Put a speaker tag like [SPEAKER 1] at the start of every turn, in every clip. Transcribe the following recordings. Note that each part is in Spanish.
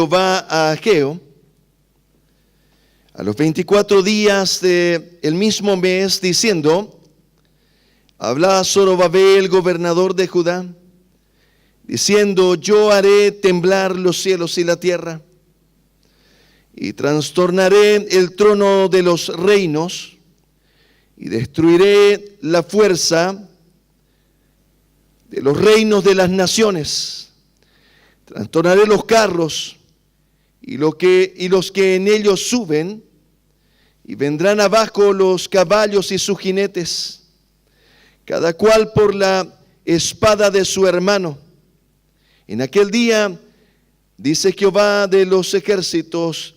[SPEAKER 1] Jehová a Ageo, a los 24 días del mismo mes, diciendo: habla a Zorobabel, gobernador de Judá, diciendo: yo haré temblar los cielos y la tierra, y trastornaré el trono de los reinos, y destruiré la fuerza de los reinos de las naciones. Trastornaré los carros y los que en ellos suben, y vendrán abajo los caballos y sus jinetes, cada cual por la espada de su hermano. En aquel día, dice Jehová de los ejércitos,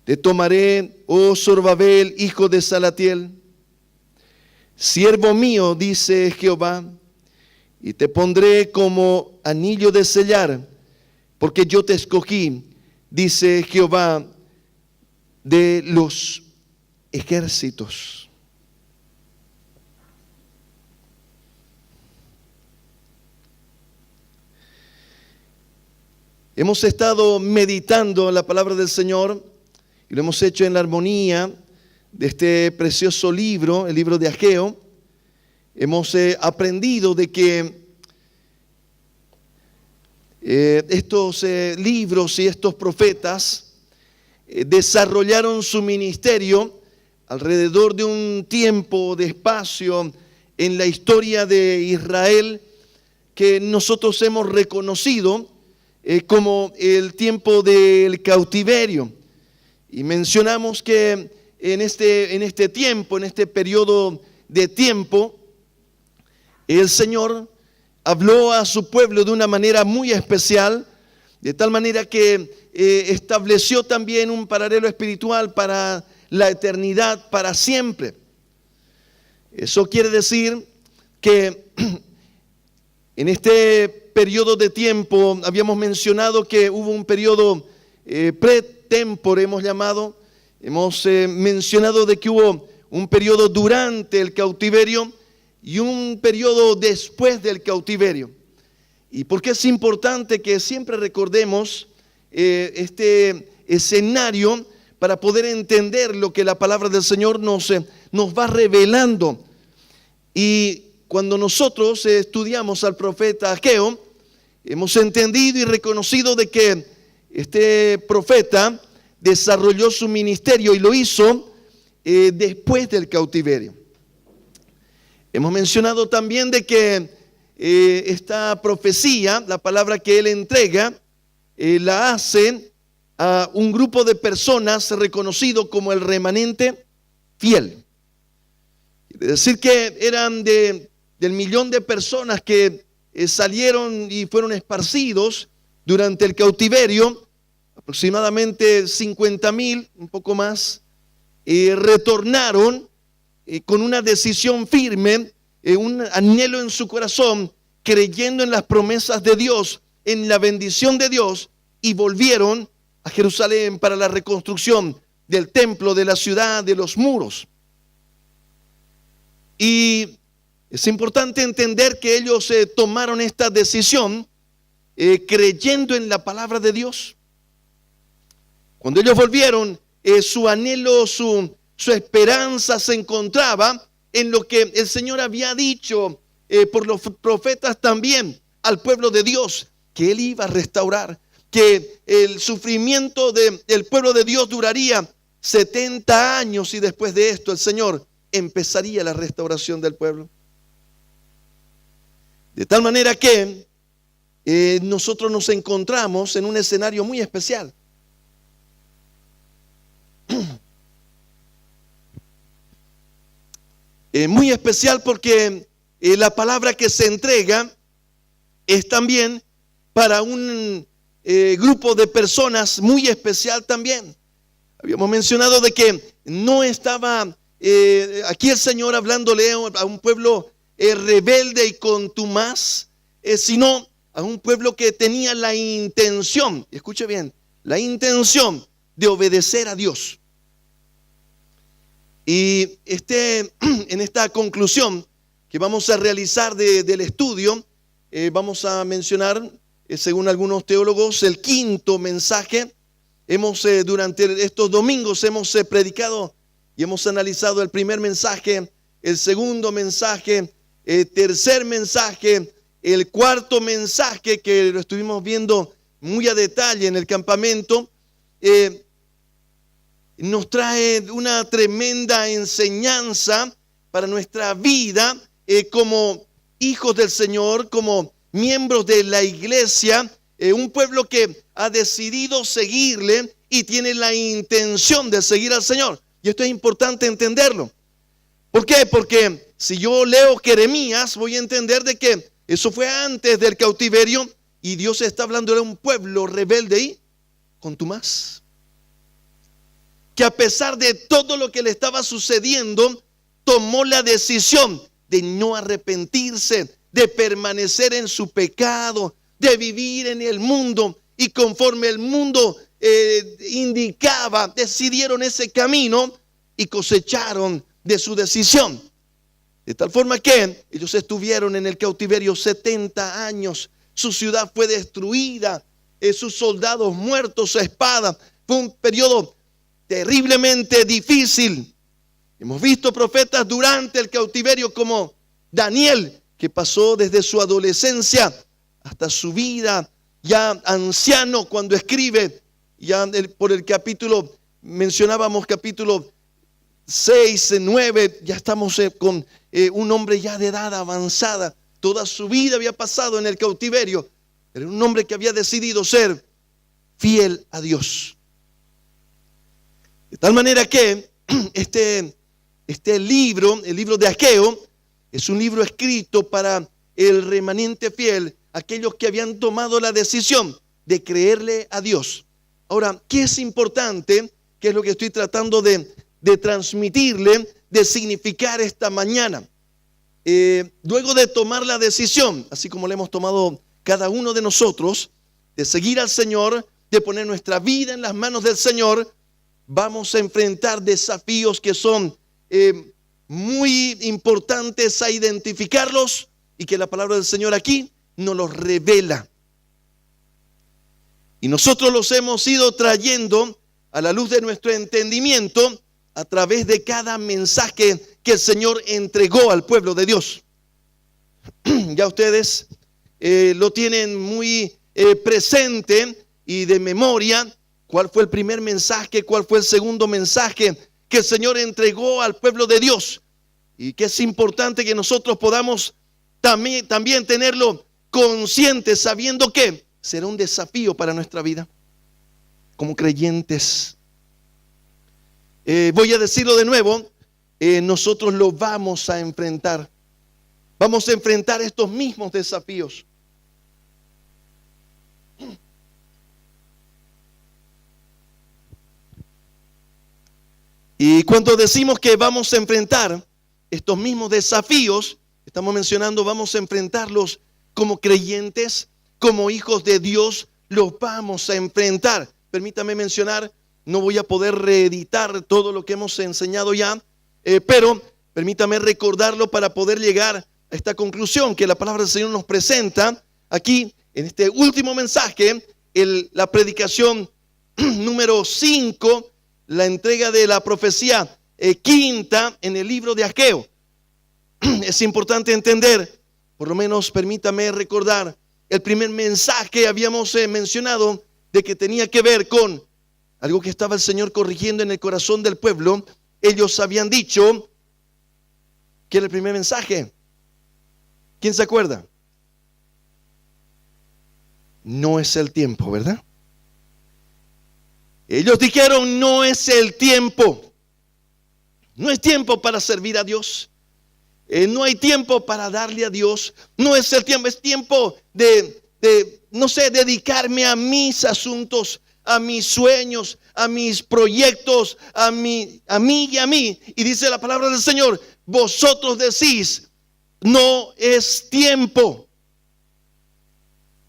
[SPEAKER 1] te tomaré, oh Zorobabel, hijo de Salatiel, siervo mío, dice Jehová, y te pondré como anillo de sellar, porque yo te escogí, dice Jehová de los ejércitos. Hemos estado meditando la palabra del Señor y lo hemos hecho en la armonía de este precioso libro, el libro de Ageo. Hemos aprendido de que estos libros y estos profetas desarrollaron su ministerio alrededor de un tiempo de espacio en la historia de Israel que nosotros hemos reconocido como el tiempo del cautiverio. Y mencionamos que en este tiempo, en este periodo de tiempo, el Señor habló a su pueblo de una manera muy especial, de tal manera que estableció también un paralelo espiritual para la eternidad, para siempre. Eso quiere decir que en este periodo de tiempo habíamos mencionado que hubo un periodo pretempore, hemos llamado. Hemos mencionado de que hubo un periodo durante el cautiverio y un periodo después del cautiverio. ¿Y por qué es importante que siempre recordemos este escenario para poder entender lo que la palabra del Señor nos va revelando? Y cuando nosotros estudiamos al profeta Ageo, hemos entendido y reconocido de que este profeta desarrolló su ministerio y lo hizo después del cautiverio. Hemos mencionado también de que esta profecía, la palabra que él entrega, la hace a un grupo de personas reconocido como el remanente fiel. Es decir, que eran del millón de personas que salieron y fueron esparcidos durante el cautiverio, aproximadamente 50,000, un poco más, retornaron con una decisión firme, un anhelo en su corazón, creyendo en las promesas de Dios, en la bendición de Dios, y volvieron a Jerusalén para la reconstrucción del templo, de la ciudad, de los muros. Y es importante entender que ellos tomaron esta decisión creyendo en la palabra de Dios. Cuando ellos volvieron, su anhelo, su esperanza se encontraba en lo que el Señor había dicho por los profetas también al pueblo de Dios, que Él iba a restaurar, que el sufrimiento del pueblo de Dios duraría 70 años y después de esto el Señor empezaría la restauración del pueblo. De tal manera que nosotros nos encontramos en un escenario muy especial. Muy especial porque la palabra que se entrega es también para un grupo de personas muy especial también. Habíamos mencionado de que no estaba aquí el Señor hablándole a un pueblo rebelde y contumaz, sino a un pueblo que tenía la intención, escuche bien, la intención de obedecer a Dios. Y en esta conclusión que vamos a realizar del estudio, vamos a mencionar según algunos teólogos, el quinto mensaje. Durante estos domingos hemos predicado y hemos analizado el primer mensaje, el segundo mensaje, el tercer mensaje, el cuarto mensaje que lo estuvimos viendo muy a detalle en el campamento. Nos trae una tremenda enseñanza para nuestra vida como hijos del Señor, como miembros de la iglesia, un pueblo que ha decidido seguirle y tiene la intención de seguir al Señor. Y esto es importante entenderlo. ¿Por qué? Porque si yo leo Jeremías, voy a entender de que eso fue antes del cautiverio y Dios está hablando de un pueblo rebelde y contumaz, que a pesar de todo lo que le estaba sucediendo, tomó la decisión de no arrepentirse, de permanecer en su pecado, de vivir en el mundo, y conforme el mundo indicaba, decidieron ese camino y cosecharon de su decisión. De tal forma que ellos estuvieron en el cautiverio 70 años, su ciudad fue destruida, sus soldados muertos a espada. Fue un periodo terriblemente difícil. Hemos visto profetas durante el cautiverio como Daniel, que pasó desde su adolescencia hasta su vida ya anciano cuando escribe. Ya por el capítulo, mencionábamos capítulo 6, 9, ya estamos con un hombre ya de edad avanzada. Toda su vida había pasado en el cautiverio. Era un hombre que había decidido ser fiel a Dios. De tal manera que este libro, el libro de Ageo, es un libro escrito para el remanente fiel, aquellos que habían tomado la decisión de creerle a Dios. Ahora, ¿qué es importante? ¿Qué es lo que estoy tratando de transmitirle, de significar esta mañana? Luego de tomar la decisión, así como la hemos tomado cada uno de nosotros, de seguir al Señor, de poner nuestra vida en las manos del Señor, vamos a enfrentar desafíos que son muy importantes a identificarlos y que la palabra del Señor aquí nos los revela. Y nosotros los hemos ido trayendo a la luz de nuestro entendimiento a través de cada mensaje que el Señor entregó al pueblo de Dios. Ya ustedes lo tienen muy presente y de memoria. ¿Cuál fue el primer mensaje? ¿Cuál fue el segundo mensaje que el Señor entregó al pueblo de Dios? Y que es importante que nosotros podamos también tenerlo consciente, sabiendo que será un desafío para nuestra vida como creyentes. Voy a decirlo de nuevo, nosotros lo vamos a enfrentar. Vamos a enfrentar estos mismos desafíos. Y cuando decimos que vamos a enfrentar estos mismos desafíos, estamos mencionando, vamos a enfrentarlos como creyentes, como hijos de Dios, los vamos a enfrentar. Permítame mencionar, no voy a poder reeditar todo lo que hemos enseñado ya, pero permítame recordarlo para poder llegar a esta conclusión que la palabra del Señor nos presenta aquí en este último mensaje, la predicación número 5, la entrega de la profecía quinta en el libro de Ageo. Es importante entender, por lo menos permítame recordar, el primer mensaje habíamos mencionado de que tenía que ver con algo que estaba el Señor corrigiendo en el corazón del pueblo. Ellos habían dicho, ¿qué era el primer mensaje? ¿Quién se acuerda? No es el tiempo, ¿verdad? Ellos dijeron, no es el tiempo. No es tiempo para servir a Dios. No hay tiempo para darle a Dios. No es el tiempo, es tiempo de no sé, dedicarme a mis asuntos, a mis sueños, a mis proyectos, a mí y a mí. Y dice la palabra del Señor, vosotros decís, no es tiempo.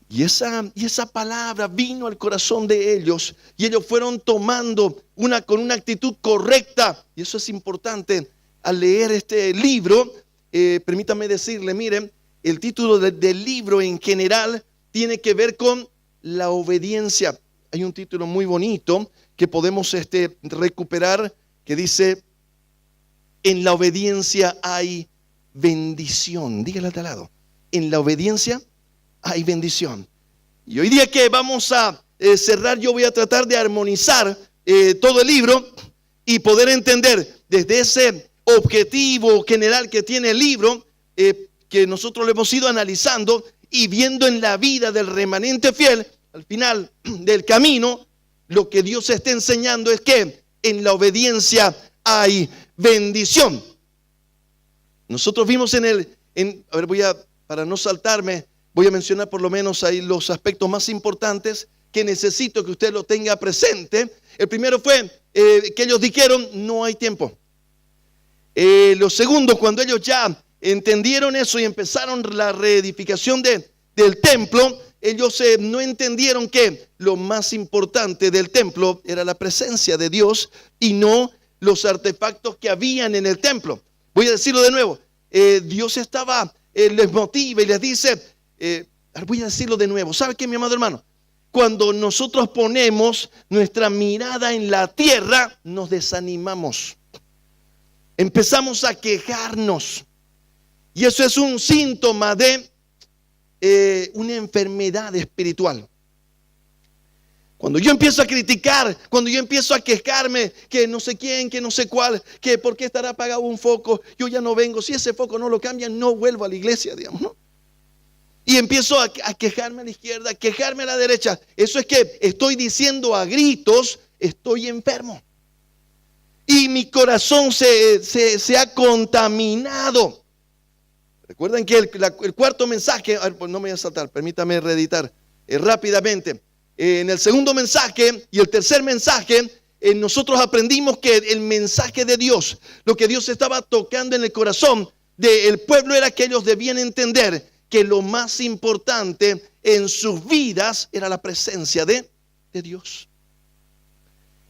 [SPEAKER 1] Y esa palabra vino al corazón de ellos y ellos fueron tomando con una actitud correcta. Y eso es importante al leer este libro. Permítame decirle, miren, el título del libro en general tiene que ver con la obediencia. Hay un título muy bonito que podemos recuperar que dice: en la obediencia hay bendición. Dígale al lado: en la obediencia hay bendición. Y hoy día que vamos a cerrar, yo voy a tratar de armonizar todo el libro y poder entender desde ese objetivo general que tiene el libro, que nosotros lo hemos ido analizando y viendo en la vida del remanente fiel, al final del camino, lo que Dios está enseñando es que en la obediencia hay bendición. Nosotros vimos para no saltarme, voy a mencionar por lo menos ahí los aspectos más importantes que necesito que usted lo tenga presente. El primero fue que ellos dijeron: no hay tiempo. Lo segundo, cuando ellos ya entendieron eso y empezaron la reedificación del templo, ellos no entendieron que lo más importante del templo era la presencia de Dios y no los artefactos que habían en el templo. Voy a decirlo de nuevo. Dios les motiva y les dice, voy a decirlo de nuevo. ¿Sabe qué, mi amado hermano? Cuando nosotros ponemos nuestra mirada en la tierra, nos desanimamos. Empezamos a quejarnos. Y eso es un síntoma de una enfermedad espiritual. Cuando yo empiezo a criticar, cuando yo empiezo a quejarme, que no sé quién, que no sé cuál, que por qué estará apagado un foco, yo ya no vengo, si ese foco no lo cambian, no vuelvo a la iglesia, digamos, ¿no? Y empiezo a quejarme a la izquierda, a quejarme a la derecha. Eso es que estoy diciendo a gritos: estoy enfermo. Y mi corazón se ha contaminado. Recuerden que el cuarto mensaje, pues no me voy a saltar, permítame reeditar rápidamente. En el segundo mensaje y el tercer mensaje, nosotros aprendimos que el mensaje de Dios, lo que Dios estaba tocando en el corazón del pueblo, era que ellos debían entender que lo más importante en sus vidas era la presencia de Dios.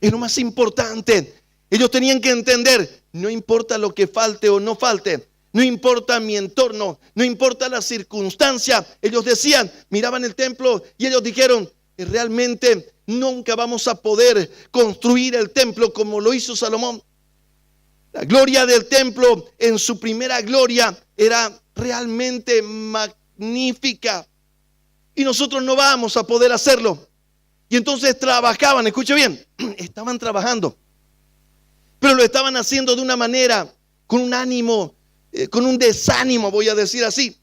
[SPEAKER 1] Es lo más importante. Ellos tenían que entender: no importa lo que falte o no falte, no importa mi entorno, no importa la circunstancia. Ellos decían, miraban el templo y ellos dijeron: realmente nunca vamos a poder construir el templo como lo hizo Salomón. La gloria del templo en su primera gloria era realmente magnífica y nosotros no vamos a poder hacerlo. Y entonces trabajaban, escuche bien, estaban trabajando, pero lo estaban haciendo de una manera, con un ánimo, con un desánimo, voy a decir así.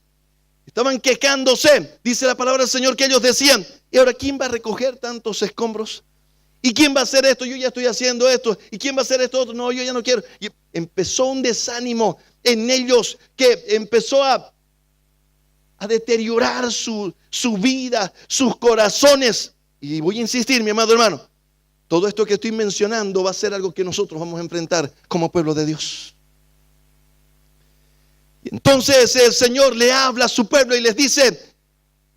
[SPEAKER 1] Estaban quejándose, dice la palabra del Señor, que ellos decían: ¿y ahora quién va a recoger tantos escombros? ¿Y quién va a hacer esto? Yo ya estoy haciendo esto. ¿Y quién va a hacer esto otro? No, yo ya no quiero. Y empezó un desánimo en ellos que empezó a deteriorar su vida, sus corazones. Y voy a insistir, mi amado hermano, todo esto que estoy mencionando va a ser algo que nosotros vamos a enfrentar como pueblo de Dios. Y entonces el Señor le habla a su pueblo y les dice: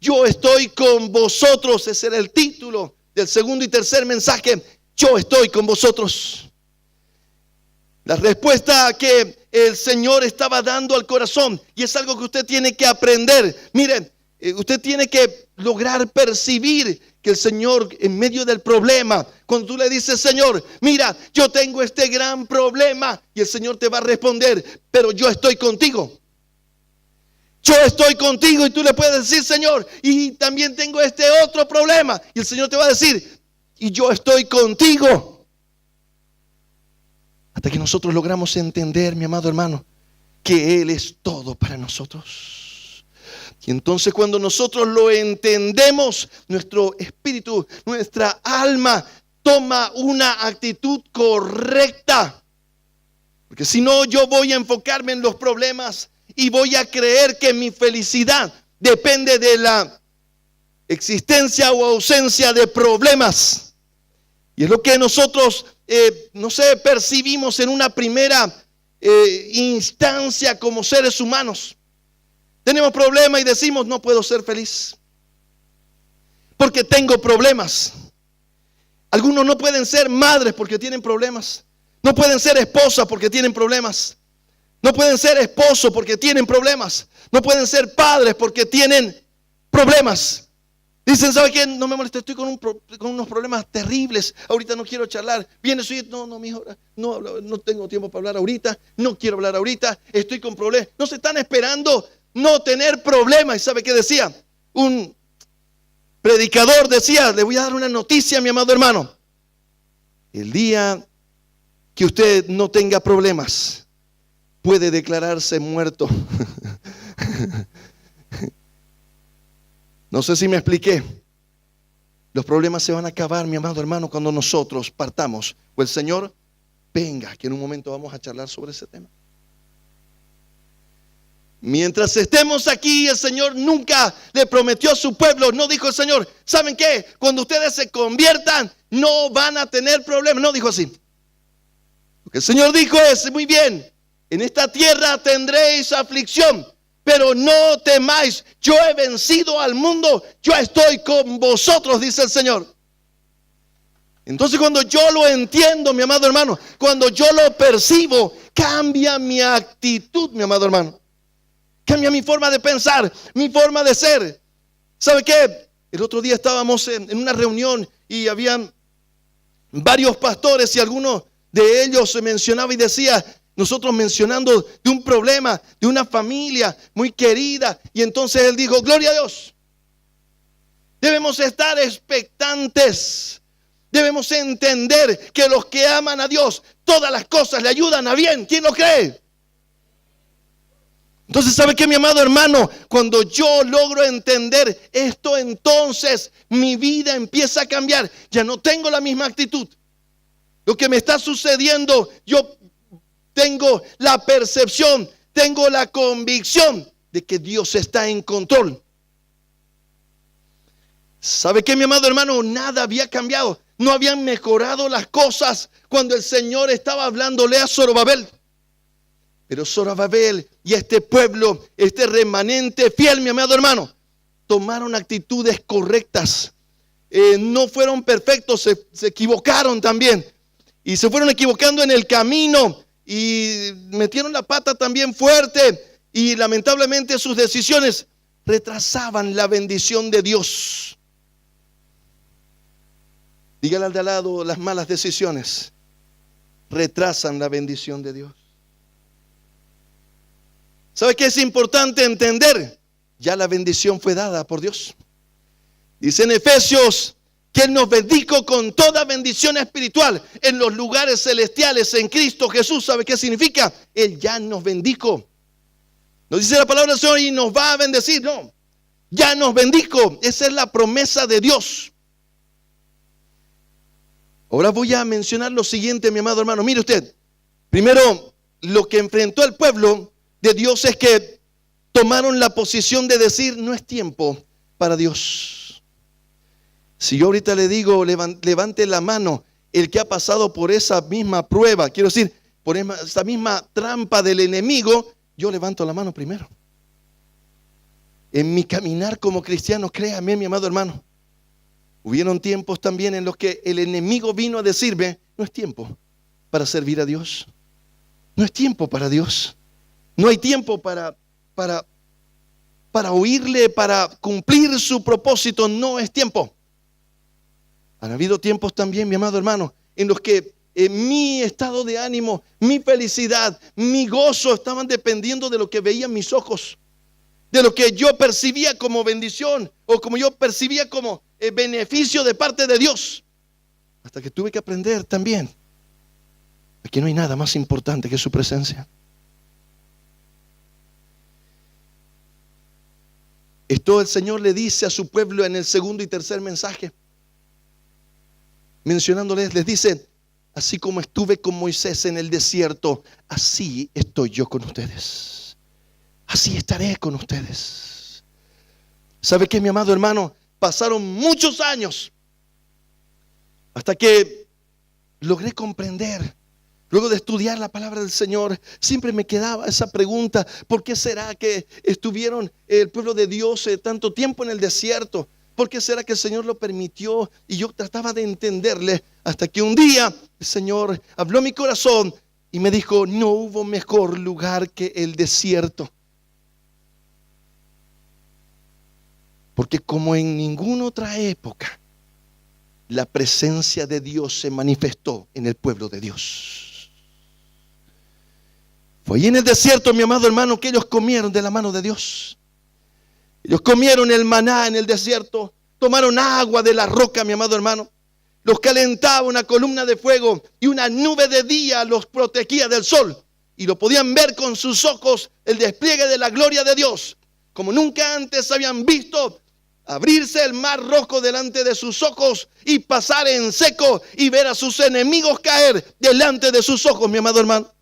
[SPEAKER 1] yo estoy con vosotros. Ese era el título del segundo y tercer mensaje: yo estoy con vosotros. La respuesta que el Señor estaba dando al corazón, y es algo que usted tiene que aprender. Miren, usted tiene que lograr percibir que el Señor, en medio del problema, cuando tú le dices: Señor, mira, yo tengo este gran problema, y el Señor te va a responder: pero yo estoy contigo. Yo estoy contigo. Y tú le puedes decir: Señor, y también tengo este otro problema, y el Señor te va a decir: y yo estoy contigo. Hasta que nosotros logramos entender, mi amado hermano, que Él es todo para nosotros. Y entonces, cuando nosotros lo entendemos, nuestro espíritu, nuestra alma toma una actitud correcta. Porque si no, yo voy a enfocarme en los problemas y voy a creer que mi felicidad depende de la existencia o ausencia de problemas. Y es lo que nosotros, percibimos en una primera instancia como seres humanos. Tenemos problemas y decimos: no puedo ser feliz porque tengo problemas. Algunos no pueden ser madres porque tienen problemas. No pueden ser esposas porque tienen problemas. No pueden ser esposos porque tienen problemas. No pueden ser padres porque tienen problemas. Dicen, ¿sabe qué? No me moleste, estoy con unos problemas terribles. Ahorita no quiero charlar. Viene su hijo, no, mijo, no tengo tiempo para hablar ahorita. No quiero hablar ahorita. Estoy con problemas. No se están esperando no tener problemas. ¿Y sabe qué decía? Un predicador decía, le voy a dar una noticia, mi amado hermano. El día que usted no tenga problemas, puede declararse muerto. No sé si me expliqué. Los problemas se van a acabar, mi amado hermano, cuando nosotros partamos. O el Señor venga, que en un momento vamos a charlar sobre ese tema. Mientras estemos aquí, el Señor nunca le prometió a su pueblo. No dijo el Señor, ¿saben qué? Cuando ustedes se conviertan, no van a tener problemas. No dijo así. Lo que el Señor dijo es, muy bien, en esta tierra tendréis aflicción. Pero no temáis, yo he vencido al mundo, yo estoy con vosotros, dice el Señor. Entonces cuando yo lo entiendo, mi amado hermano, cuando yo lo percibo, cambia mi actitud, mi amado hermano. Cambia mi forma de pensar, mi forma de ser. ¿Sabe qué? El otro día estábamos en una reunión y habían varios pastores y algunos de ellos se mencionaba y decía, nosotros mencionando de un problema, de una familia muy querida. Y entonces él dijo, gloria a Dios. Debemos estar expectantes. Debemos entender que los que aman a Dios, todas las cosas le ayudan a bien. ¿Quién lo cree? Entonces, ¿sabe qué, mi amado hermano? Cuando yo logro entender esto, entonces mi vida empieza a cambiar. Ya no tengo la misma actitud. Lo que me está sucediendo, yo tengo la percepción, tengo la convicción de que Dios está en control. ¿Sabe qué, mi amado hermano? Nada había cambiado. No habían mejorado las cosas cuando el Señor estaba hablándole a Zorobabel. Pero Zorobabel y este pueblo, este remanente fiel, mi amado hermano, tomaron actitudes correctas. No fueron perfectos, se equivocaron también. Y se fueron equivocando en el camino. Y metieron la pata también fuerte. Y lamentablemente sus decisiones retrasaban la bendición de Dios. Dígale al de al lado, las malas decisiones retrasan la bendición de Dios. ¿Sabe qué es importante entender? Ya la bendición fue dada por Dios. Dice en Efesios que Él nos bendijo con toda bendición espiritual en los lugares celestiales en Cristo Jesús. ¿Sabe qué significa? Él ya nos bendijo. No dice la palabra del Señor y nos va a bendecir. No, ya nos bendijo. Esa es la promesa de Dios. Ahora voy a mencionar lo siguiente, mi amado hermano. Mire usted, primero lo que enfrentó el pueblo de Dios es que tomaron la posición de decir, no es tiempo para Dios. Si yo ahorita le digo, levante la mano, el que ha pasado por esa misma prueba, quiero decir, por esa misma trampa del enemigo, yo levanto la mano primero. En mi caminar como cristiano, créame, mi amado hermano, hubieron tiempos también en los que el enemigo vino a decirme, no es tiempo para servir a Dios. No es tiempo para Dios. No hay tiempo para oírle, para cumplir su propósito. No es tiempo. Han habido tiempos también, mi amado hermano, en los que mi estado de ánimo, mi felicidad, mi gozo estaban dependiendo de lo que veían mis ojos, de lo que yo percibía como bendición o como yo percibía como beneficio de parte de Dios. Hasta que tuve que aprender también. Aquí no hay nada más importante que su presencia. Esto el Señor le dice a su pueblo en el segundo y tercer mensaje. Mencionándoles, les dice, así como estuve con Moisés en el desierto, así estoy yo con ustedes. Así estaré con ustedes. ¿Sabe qué, mi amado hermano? Pasaron muchos años hasta que logré comprender. Luego de estudiar la palabra del Señor, siempre me quedaba esa pregunta, ¿por qué será que estuvieron el pueblo de Dios tanto tiempo en el desierto? ¿Por qué será que el Señor lo permitió? Y yo trataba de entenderle hasta que un día el Señor habló a mi corazón y me dijo, no hubo mejor lugar que el desierto. Porque como en ninguna otra época, la presencia de Dios se manifestó en el pueblo de Dios. Fue ahí en el desierto, mi amado hermano, que ellos comieron de la mano de Dios. Ellos comieron el maná en el desierto, tomaron agua de la roca, mi amado hermano. Los calentaba una columna de fuego y una nube de día los protegía del sol. Y lo podían ver con sus ojos, el despliegue de la gloria de Dios. Como nunca antes habían visto abrirse el mar rojo delante de sus ojos y pasar en seco y ver a sus enemigos caer delante de sus ojos, mi amado hermano.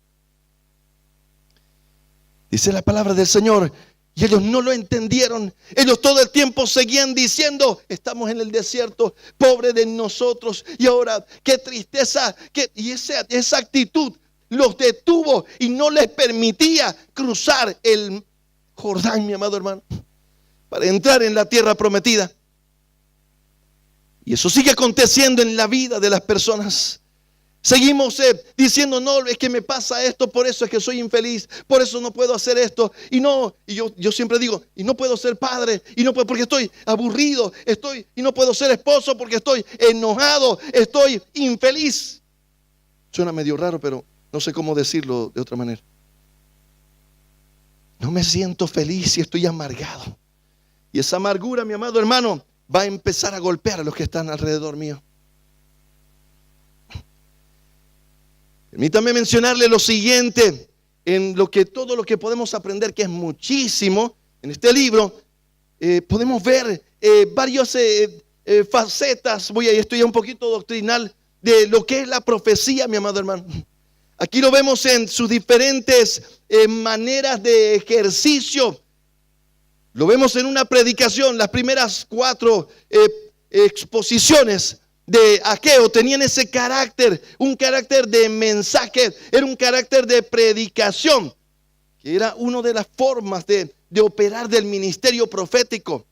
[SPEAKER 1] Dice la palabra del Señor, y ellos no lo entendieron. Ellos todo el tiempo seguían diciendo, estamos en el desierto, pobre de nosotros. Y ahora, qué tristeza. Y esa actitud los detuvo y no les permitía cruzar el Jordán, mi amado hermano, para entrar en la tierra prometida. Y eso sigue aconteciendo en la vida de las personas. Seguimos diciendo, no, es que me pasa esto, por eso es que soy infeliz, por eso no puedo hacer esto. Y yo siempre digo, y no puedo ser padre, y no puedo porque estoy aburrido, y no puedo ser esposo porque estoy enojado, estoy infeliz. Suena medio raro, pero no sé cómo decirlo de otra manera. No me siento feliz y estoy amargado. Y esa amargura, mi amado hermano, va a empezar a golpear a los que están alrededor mío. Permítame mencionarle lo siguiente, todo lo que podemos aprender, que es muchísimo en este libro. Podemos ver varias facetas, estoy ya un poquito doctrinal, de lo que es la profecía, mi amado hermano. Aquí lo vemos en sus diferentes maneras de ejercicio. Lo vemos en una predicación. Las primeras 4 exposiciones de Ageo tenían ese carácter, un carácter de mensaje, era un carácter de predicación, que era una de las formas de operar del ministerio profético.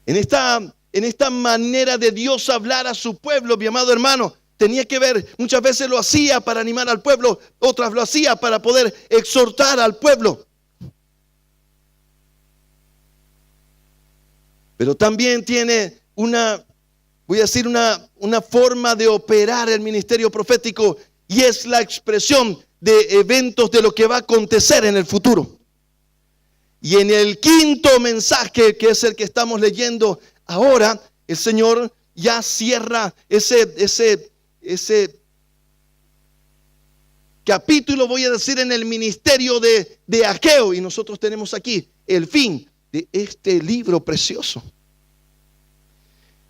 [SPEAKER 1] En esta manera de Dios hablar a su pueblo, mi amado hermano, tenía que ver, muchas veces lo hacía para animar al pueblo, otras lo hacía para poder exhortar al pueblo. Pero también tiene una forma de operar el ministerio profético, y es la expresión de eventos de lo que va a acontecer en el futuro. Y en el quinto mensaje, que es el que estamos leyendo ahora, el Señor ya cierra ese capítulo, voy a decir, en el ministerio de Ageo. Y nosotros tenemos aquí el fin de este libro precioso.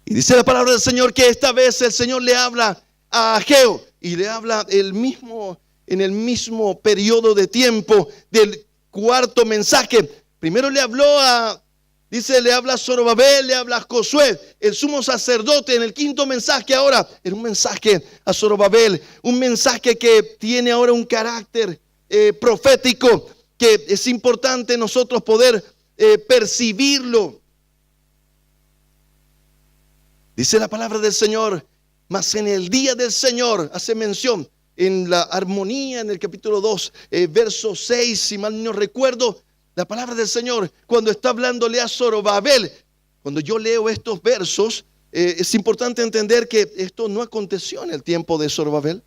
[SPEAKER 1] Y dice la palabra del Señor que esta vez el Señor le habla a Ageo, y le habla en el mismo periodo de tiempo del cuarto mensaje. Primero le habla a Zorobabel, le habla a Josué, el sumo sacerdote. En el quinto mensaje ahora, era un mensaje a Zorobabel, un mensaje que tiene ahora un carácter profético, que es importante nosotros poder percibirlo. Dice la palabra del Señor, mas en el día del Señor, hace mención en la armonía, en el capítulo 2, verso 6, si mal no recuerdo, la palabra del Señor, cuando está hablándole a Zorobabel. Cuando yo leo estos versos, es importante entender que esto no aconteció en el tiempo de Zorobabel.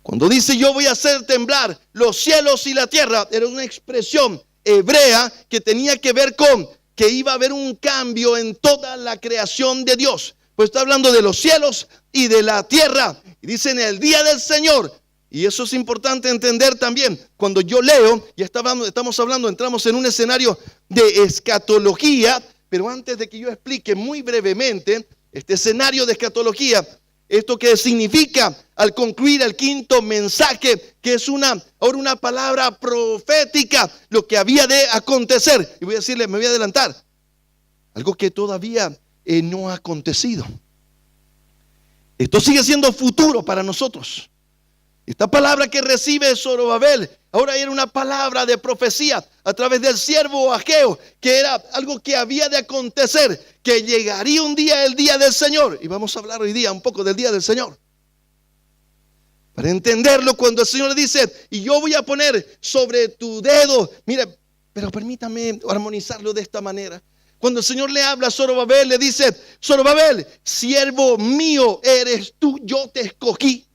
[SPEAKER 1] Cuando dice yo voy a hacer temblar los cielos y la tierra, era una expresión hebrea que tenía que ver con que iba a haber un cambio en toda la creación de Dios. Pues está hablando de los cielos y de la tierra. Y dice en el día del Señor. Y eso es importante entender también. Cuando yo leo, entramos en un escenario de escatología. Pero antes de que yo explique muy brevemente este escenario de escatología, esto que significa al concluir el quinto mensaje, que es ahora una palabra profética, lo que había de acontecer. Y voy a decirle, me voy a adelantar, algo que todavía no ha acontecido. Esto sigue siendo futuro para nosotros. Esta palabra que recibe Zorobabel ahora era una palabra de profecía a través del siervo Ageo, que era algo que había de acontecer, que llegaría un día, el día del Señor. Y vamos a hablar hoy día un poco del día del Señor. Para entenderlo, cuando el Señor le dice, y yo voy a poner sobre tu dedo, mira, pero permítame armonizarlo de esta manera. Cuando el Señor le habla a Zorobabel, le dice: Zorobabel, siervo mío eres tú, yo te escogí.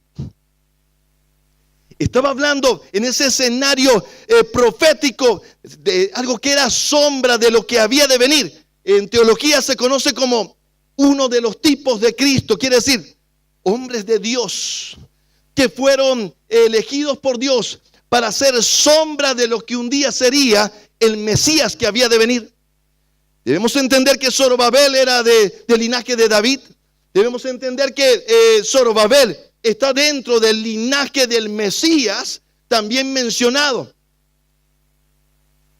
[SPEAKER 1] Estaba hablando en ese escenario profético de algo que era sombra de lo que había de venir. En teología se conoce como uno de los tipos de Cristo. Quiere decir, hombres de Dios que fueron elegidos por Dios para ser sombra de lo que un día sería el Mesías que había de venir. Debemos entender que Zorobabel era del linaje de David. Debemos entender que Zorobabel está dentro del linaje del Mesías también mencionado.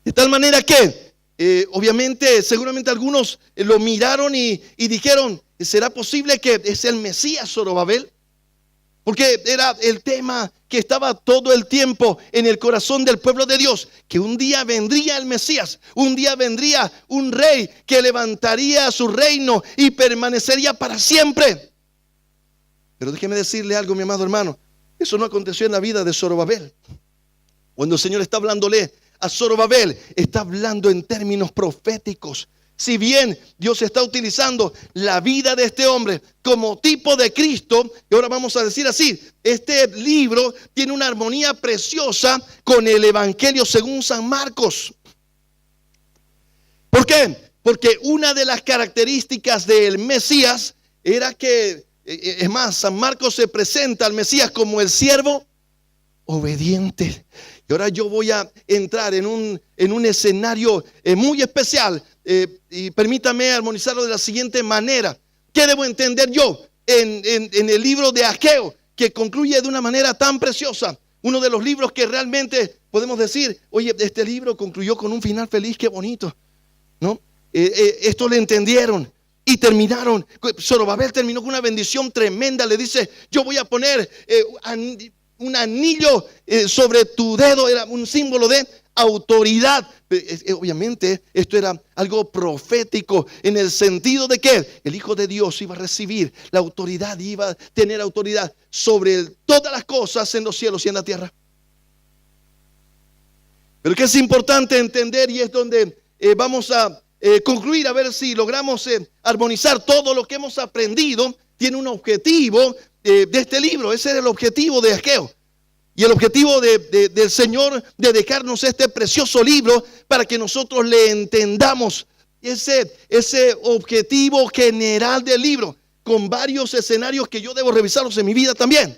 [SPEAKER 1] De tal manera que, obviamente, seguramente algunos lo miraron y dijeron: ¿será posible que es el Mesías Zorobabel? Porque era el tema que estaba todo el tiempo en el corazón del pueblo de Dios, que un día vendría el Mesías, un día vendría un rey que levantaría su reino y permanecería para siempre. Pero déjeme decirle algo, mi amado hermano, eso no aconteció en la vida de Zorobabel. Cuando el Señor está hablándole a Zorobabel, está hablando en términos proféticos. Si bien Dios está utilizando la vida de este hombre como tipo de Cristo, y ahora vamos a decir así, este libro tiene una armonía preciosa con el Evangelio según San Marcos. ¿Por qué? Porque una de las características del Mesías era que, es más, San Marcos se presenta al Mesías como el siervo obediente. Y ahora yo voy a entrar en un escenario muy especial. Y permítame armonizarlo de la siguiente manera. ¿Qué debo entender yo en el libro de Ageo, que concluye de una manera tan preciosa? Uno de los libros que realmente podemos decir: oye, este libro concluyó con un final feliz, qué bonito, ¿no? Esto le entendieron y terminaron. Zorobabel terminó con una bendición tremenda. Le dice: yo voy a poner un anillo sobre tu dedo. Era un símbolo de autoridad. Obviamente esto era algo profético en el sentido de que el Hijo de Dios iba a recibir la autoridad, iba a tener autoridad sobre todas las cosas en los cielos y en la tierra. Pero que es importante entender, y es donde vamos a concluir, a ver si logramos armonizar todo lo que hemos aprendido. Tiene un objetivo de este libro. Ese era el objetivo de Ageo. Y el objetivo del Señor de dejarnos este precioso libro para que nosotros le entendamos. Ese objetivo general del libro, con varios escenarios que yo debo revisarlos en mi vida también.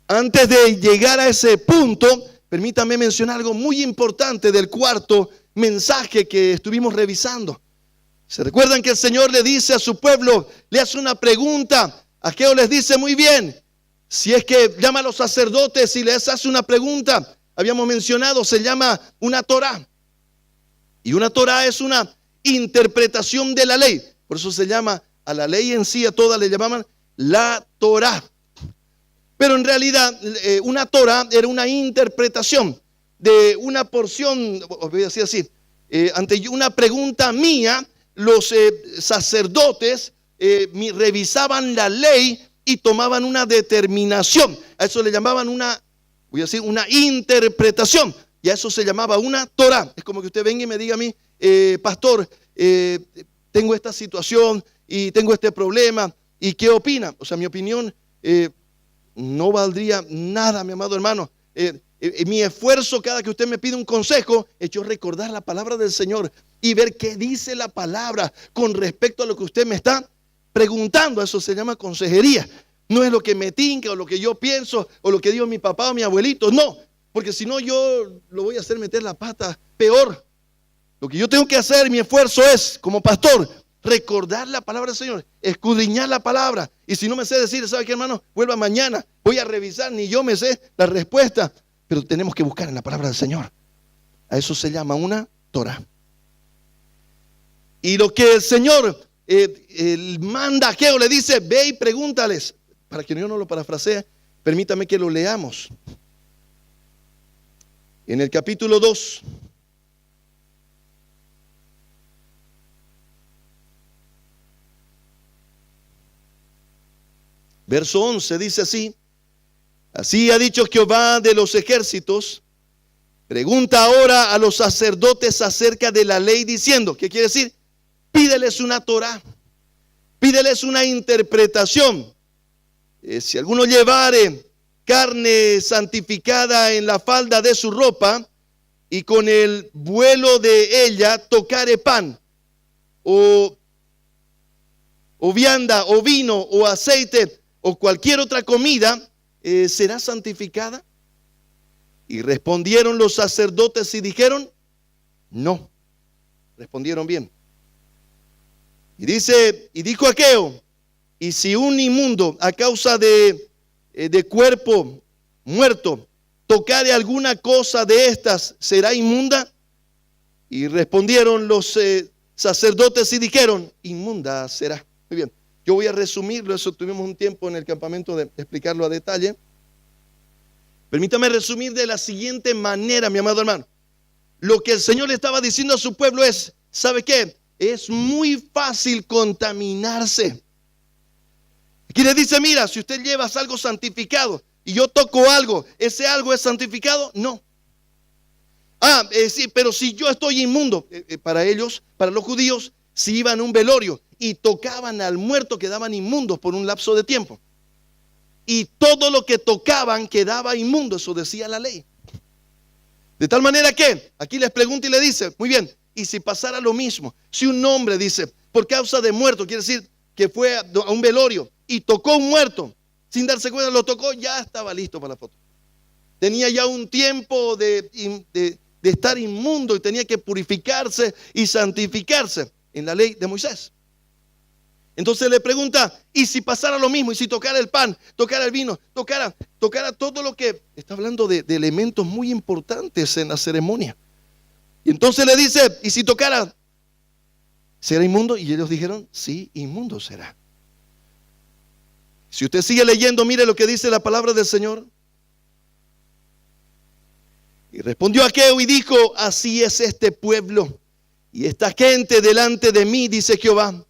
[SPEAKER 1] Antes de llegar a ese punto, permítame mencionar algo muy importante del cuarto mensaje que estuvimos revisando. ¿Se recuerdan que el Señor le dice a su pueblo, le hace una pregunta? Ageo les dice: muy bien, si es que llama a los sacerdotes y les hace una pregunta, habíamos mencionado, se llama una Torá. Y una Torá es una interpretación de la ley. Por eso se llama a la ley en sí, a todas le llamaban la Torá. Pero en realidad una Torá era una interpretación de una porción, voy a decir así, ante una pregunta mía, los sacerdotes revisaban la ley y tomaban una determinación. A eso le llamaban una interpretación. Y a eso se llamaba una Torá. Es como que usted venga y me diga a mí: pastor, tengo esta situación y tengo este problema, ¿y qué opina? O sea, mi opinión no valdría nada, mi amado hermano. Mi esfuerzo cada que usted me pide un consejo es yo recordar la palabra del Señor y ver qué dice la palabra con respecto a lo que usted me está preguntando. Eso se llama consejería. No es lo que me tinca o lo que yo pienso o lo que dijo mi papá o mi abuelito. No, porque si no yo lo voy a hacer meter la pata peor. Lo que yo tengo que hacer, mi esfuerzo es, como pastor, recordar la palabra del Señor, escudriñar la palabra. Y si no me sé decir, ¿sabe qué, hermano? Vuelva mañana, voy a revisar, ni yo me sé la respuesta. Pero tenemos que buscar en la palabra del Señor. A eso se llama una Torá. Y lo que el Señor manda a Ageo, le dice: ve y pregúntales. Para que yo no lo parafrasee, permítame que lo leamos. En el capítulo 2. Verso 11 dice así: así ha dicho Jehová de los ejércitos, pregunta ahora a los sacerdotes acerca de la ley diciendo, ¿qué quiere decir? Pídeles una Torá, pídeles una interpretación. Si alguno llevare carne santificada en la falda de su ropa y con el vuelo de ella tocare pan o vianda o vino o aceite o cualquier otra comida, ¿será santificada? Y respondieron los sacerdotes y dijeron, no. Respondieron bien. Y dijo Aqueo, y si un inmundo a causa de cuerpo muerto tocare alguna cosa de estas, ¿será inmunda? Y respondieron los sacerdotes y dijeron, inmunda será. Muy bien, yo voy a resumirlo, eso tuvimos un tiempo en el campamento de explicarlo a detalle. Permítame resumir de la siguiente manera, mi amado hermano. Lo que el Señor le estaba diciendo a su pueblo es, ¿sabe qué? Es muy fácil contaminarse. Aquí le dice, mira, si usted lleva algo santificado y yo toco algo, ¿ese algo es santificado? No. Sí, pero si yo estoy inmundo, para ellos, para los judíos, si iban a un velorio y tocaban al muerto, quedaban inmundos por un lapso de tiempo. Y todo lo que tocaban quedaba inmundo, eso decía la ley. De tal manera que, aquí les pregunta y le dice, muy bien, y si pasara lo mismo, si un hombre dice, por causa de muerto, quiere decir que fue a un velorio y tocó un muerto, sin darse cuenta, lo tocó, ya estaba listo para la foto. Tenía ya un tiempo de estar inmundo y tenía que purificarse y santificarse en la ley de Moisés. Entonces le pregunta, ¿y si pasara lo mismo? ¿Y si tocara el pan, tocara el vino, tocara todo lo que... Está hablando de elementos muy importantes en la ceremonia. Y entonces le dice, ¿y si tocara, será inmundo? Y ellos dijeron, sí, inmundo será. Si usted sigue leyendo, mire lo que dice la palabra del Señor. Y respondió Aqueo y dijo, así es este pueblo y esta gente delante de mí, dice Jehová.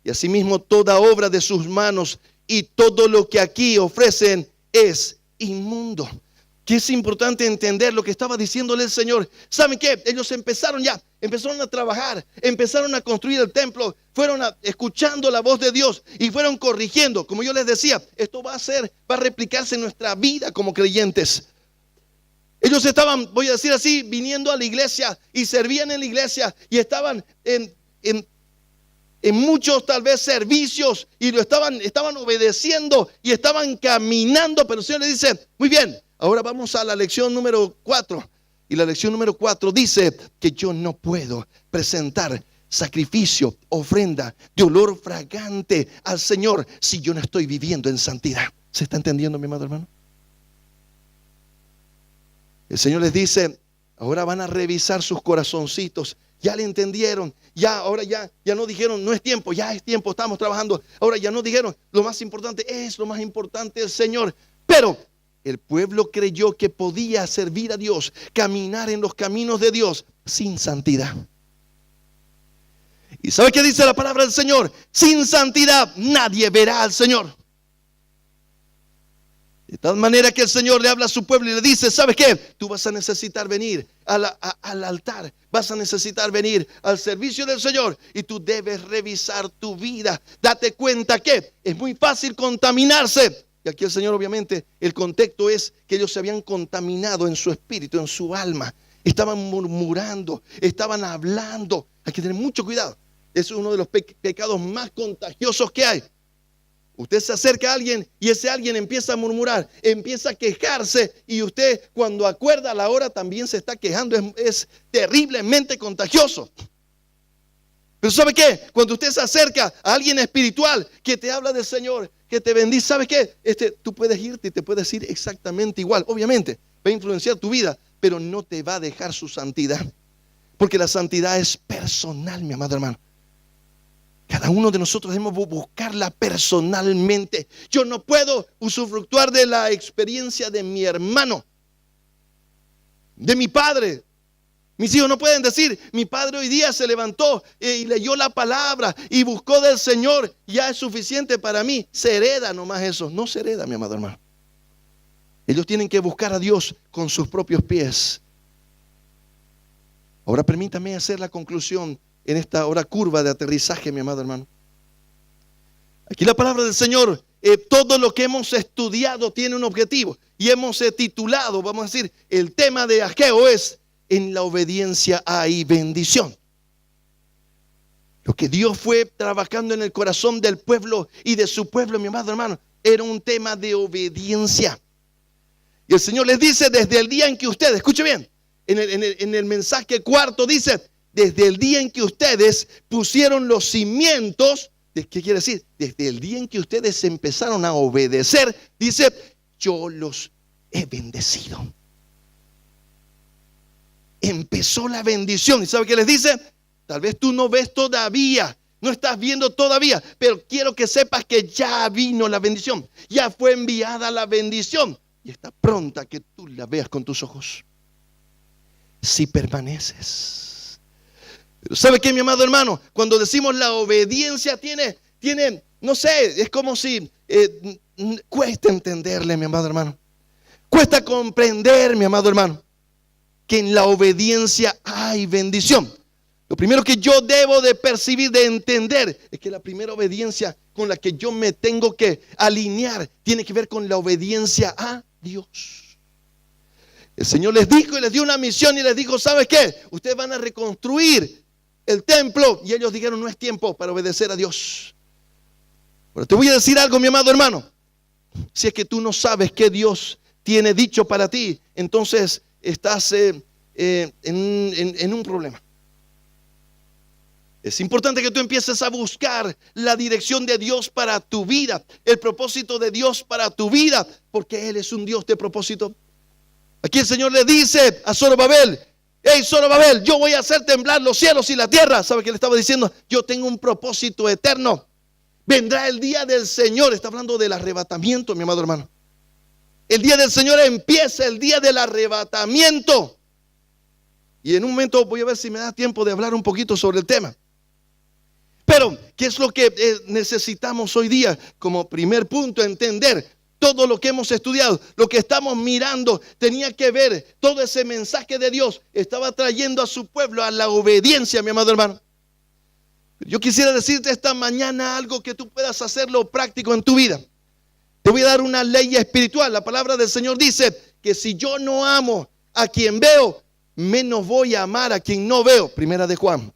[SPEAKER 1] Y asimismo toda obra de sus manos y todo lo que aquí ofrecen es inmundo. Que es importante entender lo que estaba diciéndole el Señor. ¿Saben qué? Ellos empezaron a trabajar, empezaron a construir el templo, fueron escuchando la voz de Dios y fueron corrigiendo. Como yo les decía, esto va a replicarse en nuestra vida como creyentes. Ellos estaban, voy a decir así, viniendo a la iglesia y servían en la iglesia y estaban en muchos tal vez servicios y lo estaban obedeciendo y estaban caminando, pero el Señor le dice, muy bien, ahora vamos a la lección número 4. Y la lección número 4 dice que yo no puedo presentar sacrificio, ofrenda de olor fragante al Señor si yo no estoy viviendo en santidad. ¿Se está entendiendo, mi amado hermano? El Señor les dice, ahora van a revisar sus corazoncitos. Ya le entendieron, ahora ya no dijeron, no es tiempo, ya es tiempo, estamos trabajando. Ahora ya no dijeron, lo más importante el Señor. Pero el pueblo creyó que podía servir a Dios, caminar en los caminos de Dios sin santidad. ¿Y sabe qué dice la palabra del Señor? Sin santidad nadie verá al Señor. De tal manera que el Señor le habla a su pueblo y le dice, ¿sabes qué? Tú vas a necesitar venir al altar, vas a necesitar venir al servicio del Señor y tú debes revisar tu vida. Date cuenta que es muy fácil contaminarse. Y aquí el Señor, obviamente, el contexto es que ellos se habían contaminado en su espíritu, en su alma. Estaban murmurando, estaban hablando. Hay que tener mucho cuidado. Es uno de los pecados más contagiosos que hay. Usted se acerca a alguien y ese alguien empieza a murmurar, empieza a quejarse y usted cuando acuerda a la hora también se está quejando. Es terriblemente contagioso. Pero ¿sabe qué? Cuando usted se acerca a alguien espiritual que te habla del Señor, que te bendice, ¿sabe qué? Tú puedes irte y te puedes ir exactamente igual. Obviamente va a influenciar tu vida, pero no te va a dejar su santidad. Porque la santidad es personal, mi amado hermano. Cada uno de nosotros debemos buscarla personalmente. Yo no puedo usufructuar de la experiencia de mi hermano, de mi padre. Mis hijos no pueden decir, mi padre hoy día se levantó y leyó la palabra y buscó del Señor. Ya es suficiente para mí. Se hereda nomás eso. No se hereda, mi amado hermano. Ellos tienen que buscar a Dios con sus propios pies. Ahora permítame hacer la conclusión en esta hora curva de aterrizaje, mi amado hermano. Aquí la palabra del Señor, todo lo que hemos estudiado tiene un objetivo. Y hemos titulado, vamos a decir, el tema de Ageo es: en la obediencia hay bendición. Lo que Dios fue trabajando en el corazón del pueblo y de su pueblo, mi amado hermano, era un tema de obediencia. Y el Señor les dice: desde el día en que ustedes, escuche bien, en el mensaje cuarto dice: desde el día en que ustedes pusieron los cimientos, ¿qué quiere decir? Desde el día en que ustedes empezaron a obedecer, dice: yo los he bendecido. Empezó la bendición. ¿Y sabe qué les dice? Tal vez tú no ves todavía, no estás viendo todavía, pero quiero que sepas que ya vino la bendición. Ya fue enviada la bendición y está pronta que tú la veas con tus ojos, si permaneces. Pero ¿sabe qué, mi amado hermano? Cuando decimos la obediencia tiene, no sé, es como si cuesta entenderle, mi amado hermano. Cuesta comprender, mi amado hermano, que en la obediencia hay bendición. Lo primero que yo debo de percibir, de entender, es que la primera obediencia con la que yo me tengo que alinear tiene que ver con la obediencia a Dios. El Señor les dijo y les dio una misión y les dijo: ¿sabes qué? Ustedes van a reconstruir el templo. Y ellos dijeron: no es tiempo para obedecer a Dios. Pero te voy a decir algo, mi amado hermano. Si es que tú no sabes qué Dios tiene dicho para ti, entonces estás en un problema. Es importante que tú empieces a buscar la dirección de Dios para tu vida, el propósito de Dios para tu vida, porque Él es un Dios de propósito. Aquí el Señor le dice a Zorobabel: hey Zorobabel, yo voy a hacer temblar los cielos y la tierra. ¿Sabe qué le estaba diciendo? Yo tengo un propósito eterno. Vendrá el día del Señor. Está hablando del arrebatamiento, mi amado hermano. El día del Señor empieza, el día del arrebatamiento. Y en un momento voy a ver si me da tiempo de hablar un poquito sobre el tema. Pero, ¿qué es lo que necesitamos hoy día? Como primer punto, entender todo lo que hemos estudiado, lo que estamos mirando, tenía que ver, todo ese mensaje de Dios estaba trayendo a su pueblo a la obediencia, mi amado hermano. Yo quisiera decirte esta mañana algo que tú puedas hacerlo práctico en tu vida. Te voy a dar una ley espiritual. La palabra del Señor dice que si yo no amo a quien veo, menos voy a amar a quien no veo. Primera de Juan.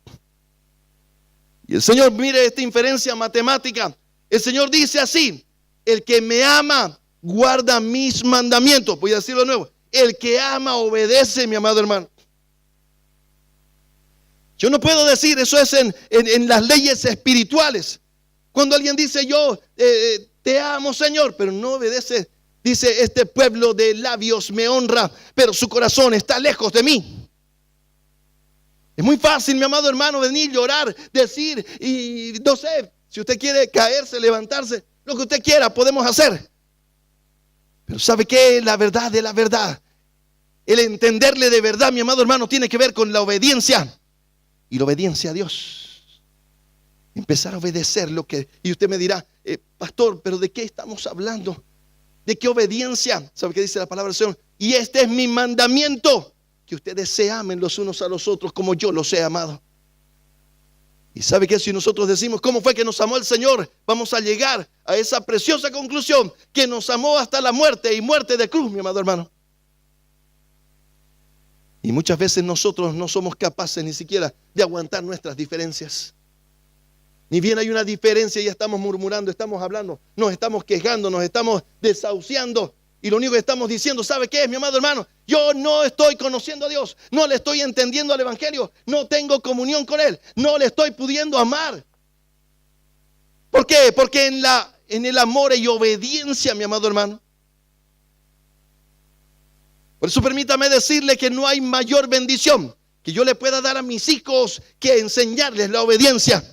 [SPEAKER 1] Y el Señor, mire esta inferencia matemática. El Señor dice así: el que me ama guarda mis mandamientos. Voy a decirlo de nuevo: el que ama obedece, mi amado hermano. Yo no puedo decir, eso es en las leyes espirituales. Cuando alguien dice: yo te amo, Señor, pero no obedece, dice: este pueblo de labios me honra, pero su corazón está lejos de mí. Es muy fácil, mi amado hermano, venir, llorar, decir, y no sé, si usted quiere caerse, levantarse, lo que usted quiera podemos hacer. Pero ¿sabe qué? La verdad de la verdad, el entenderle de verdad, mi amado hermano, tiene que ver con la obediencia. Y la obediencia a Dios. Empezar a obedecer lo que... Y usted me dirá: pastor, ¿pero de qué estamos hablando? ¿De qué obediencia? ¿Sabe qué dice la palabra del Señor? Y este es mi mandamiento: que ustedes se amen los unos a los otros como yo los he amado. Y sabe que si nosotros decimos cómo fue que nos amó el Señor, vamos a llegar a esa preciosa conclusión: que nos amó hasta la muerte, y muerte de cruz, mi amado hermano. Y muchas veces nosotros no somos capaces ni siquiera de aguantar nuestras diferencias. Ni bien hay una diferencia y ya estamos murmurando, estamos hablando, nos estamos quejando, nos estamos desahuciando. Y lo único que estamos diciendo, ¿sabe qué es, mi amado hermano? Yo no estoy conociendo a Dios, no le estoy entendiendo al Evangelio, no tengo comunión con Él, no le estoy pudiendo amar. ¿Por qué? Porque en el amor y obediencia, mi amado hermano. Por eso permítame decirle que no hay mayor bendición que yo le pueda dar a mis hijos que enseñarles la obediencia.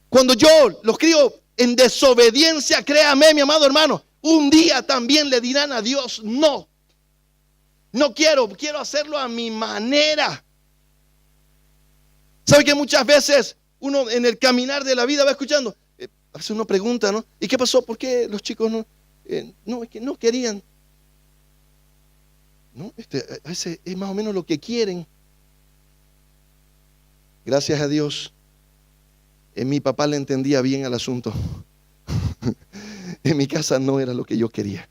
[SPEAKER 1] Cuando yo los crío en desobediencia, créame, mi amado hermano, un día también le dirán a Dios: no. No quiero hacerlo a mi manera. ¿Sabe que muchas veces uno en el caminar de la vida va escuchando? A veces uno pregunta, ¿no? ¿Y qué pasó? ¿Por qué los chicos no? No, es que no querían. ¿no? A veces es más o menos lo que quieren. Gracias a Dios, mi papá le entendía bien al asunto. En mi casa no era lo que yo quería.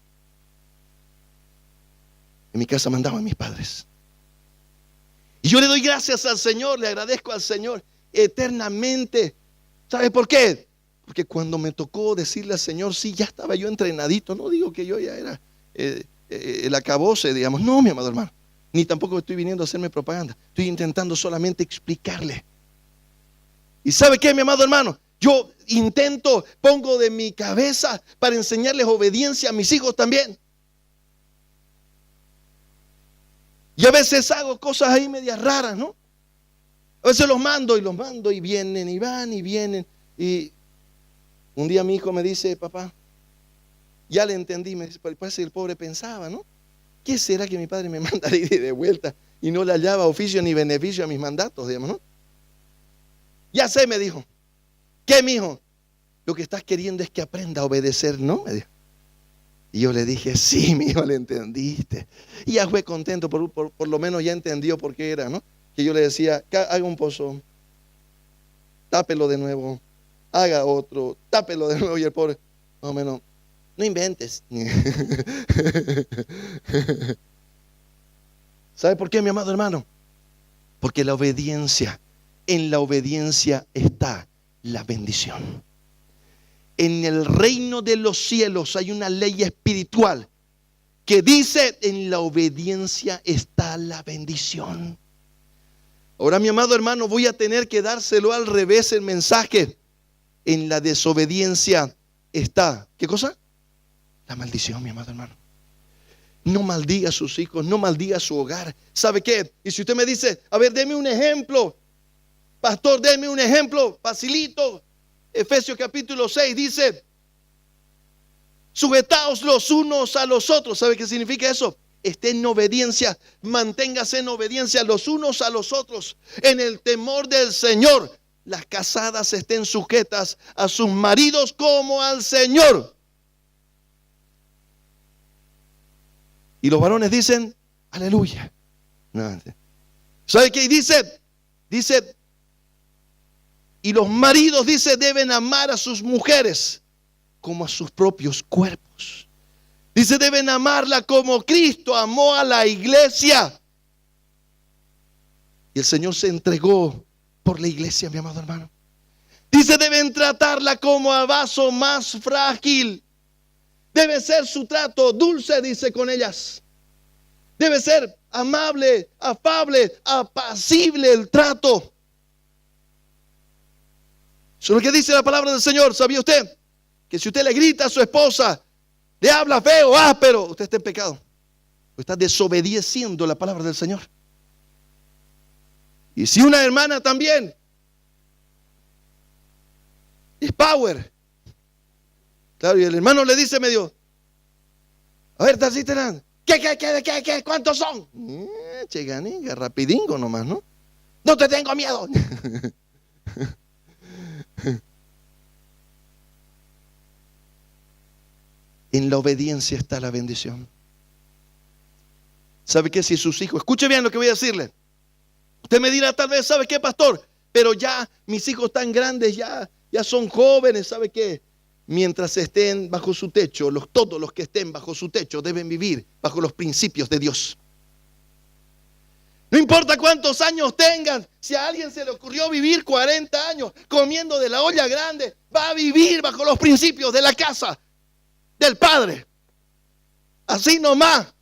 [SPEAKER 1] En mi casa mandaban mis padres. Y yo le doy gracias al Señor, le agradezco al Señor eternamente. ¿Sabe por qué? Porque cuando me tocó decirle al Señor, sí, ya estaba yo entrenadito. No digo que yo ya era el acabose, digamos. No, mi amado hermano. Ni tampoco estoy viniendo a hacerme propaganda. Estoy intentando solamente explicarle. ¿Y sabe qué, mi amado hermano? Yo pongo de mi cabeza para enseñarles obediencia a mis hijos también. Y a veces hago cosas ahí medias raras, ¿no? A veces los mando y vienen y van y vienen. Y un día mi hijo me dice, papá, ya le entendí. Me dice, parece que el pobre pensaba, ¿no? ¿Qué será que mi padre me manda de ida y de vuelta y no le hallaba oficio ni beneficio a mis mandatos, digamos, ¿no? Ya sé, me dijo. ¿Qué, mijo? Lo que estás queriendo es que aprenda a obedecer, ¿no? Me dijo. Y yo le dije, sí, mi hijo, le entendiste. Y ya fue contento, por lo menos ya entendió por qué era, ¿no? Que yo le decía, haga un pozo, tápelo de nuevo, haga otro, tápelo de nuevo. Y el pobre, más o menos, no inventes. ¿Sabe por qué, mi amado hermano? Porque en la obediencia está la bendición. En el reino de los cielos hay una ley espiritual que dice, en la obediencia está la bendición. Ahora, mi amado hermano, voy a tener que dárselo al revés el mensaje. En la desobediencia está, ¿qué cosa? La maldición, mi amado hermano. No maldiga a sus hijos, no maldiga a su hogar. ¿Sabe qué? Y si usted me dice, a ver, deme un ejemplo, pastor, deme un ejemplo, facilito. Efesios capítulo 6 dice, sujetaos los unos a los otros. ¿Sabe qué significa eso? Esté en obediencia, manténgase en obediencia los unos a los otros, en el temor del Señor. Las casadas estén sujetas a sus maridos como al Señor. Y los varones dicen, aleluya. No. ¿Sabe qué dice? Dice, y los maridos, dice, deben amar a sus mujeres como a sus propios cuerpos. Dice, deben amarla como Cristo amó a la iglesia. Y el Señor se entregó por la iglesia, mi amado hermano. Dice, deben tratarla como a vaso más frágil. Debe ser su trato dulce, dice, con ellas. Debe ser amable, afable, apacible el trato. Eso es lo que dice la palabra del Señor. ¿Sabía usted? Que si usted le grita a su esposa, le habla feo, áspero, usted está en pecado. Está desobedeciendo la palabra del Señor. Y si una hermana también es power, claro, y el hermano le dice medio, a ver, Tarcita, ¿qué? ¿Cuántos son? Cheganiga, rapidingo nomás, ¿no? No te tengo miedo. En la obediencia está la bendición. ¿Sabe qué? Si sus hijos, escuche bien lo que voy a decirle. Usted me dirá tal vez, ¿sabe qué, pastor? Pero ya mis hijos tan grandes, ya son jóvenes, ¿sabe qué? Mientras estén bajo su techo, todos los que estén bajo su techo deben vivir bajo los principios de Dios. No importa cuántos años tengan, si a alguien se le ocurrió vivir 40 años comiendo de la olla grande, va a vivir bajo los principios de la casa del Padre. Así nomás.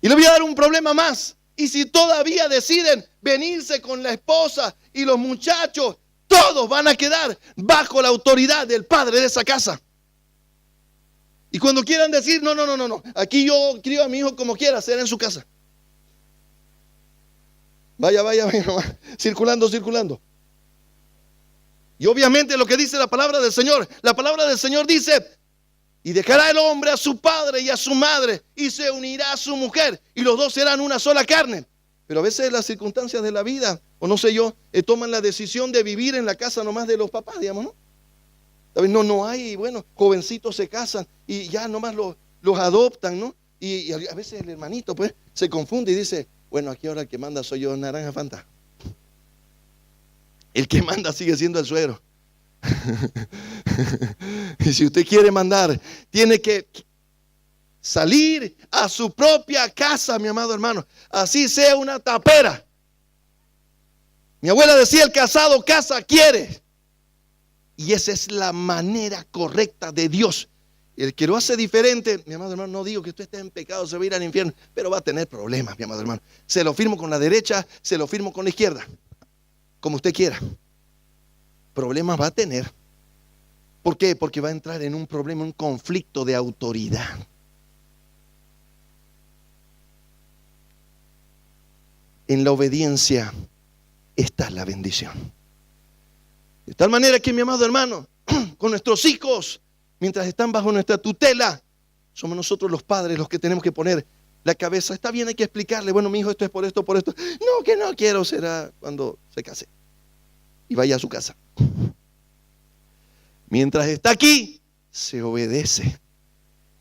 [SPEAKER 1] Y le voy a dar un problema más. Y si todavía deciden venirse con la esposa y los muchachos, todos van a quedar bajo la autoridad del padre de esa casa. Y cuando quieran decir, no, aquí yo crío a mi hijo como quiera, será en su casa. Vaya, circulando. Y obviamente lo que dice la palabra del Señor dice, y dejará el hombre a su padre y a su madre, y se unirá a su mujer, y los dos serán una sola carne. Pero a veces las circunstancias de la vida, o no sé yo, toman la decisión de vivir en la casa nomás de los papás, digamos, ¿no? No hay, bueno, jovencitos se casan y ya nomás los adoptan, ¿no? Y a veces el hermanito pues se confunde y dice, bueno, aquí ahora el que manda soy yo, naranja Fanta. El que manda sigue siendo el suegro. Y si usted quiere mandar, tiene que salir a su propia casa, mi amado hermano. Así sea una tapera. Mi abuela decía, el casado casa quiere. Y esa es la manera correcta de Dios. El que lo hace diferente, mi amado hermano, no digo que usted esté en pecado, se va a ir al infierno, pero va a tener problemas, mi amado hermano. Se lo firmo con la derecha, se lo firmo con la izquierda, como usted quiera. Problemas va a tener. ¿Por qué? Porque va a entrar en un problema, un conflicto de autoridad. En la obediencia está la bendición. De tal manera que, mi amado hermano, con nuestros hijos, mientras están bajo nuestra tutela, somos nosotros los padres los que tenemos que poner la cabeza. Está bien, hay que explicarle, bueno, mi hijo, esto es por esto, por esto. No, que no quiero, será cuando se case y vaya a su casa. Mientras está aquí, se obedece.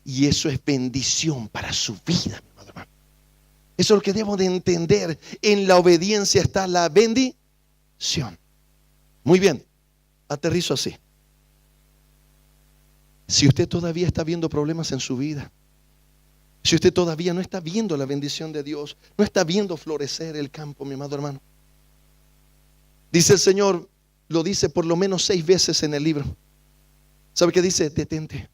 [SPEAKER 1] Y eso es bendición para su vida, mi amado hermano. Eso es lo que debo de entender. En la obediencia está la bendición. Muy bien, aterrizo así. Si usted todavía está viendo problemas en su vida, si usted todavía no está viendo la bendición de Dios, no está viendo florecer el campo, mi amado hermano, dice el Señor, lo dice por lo menos 6 veces en el libro. ¿Sabe qué dice? Detente.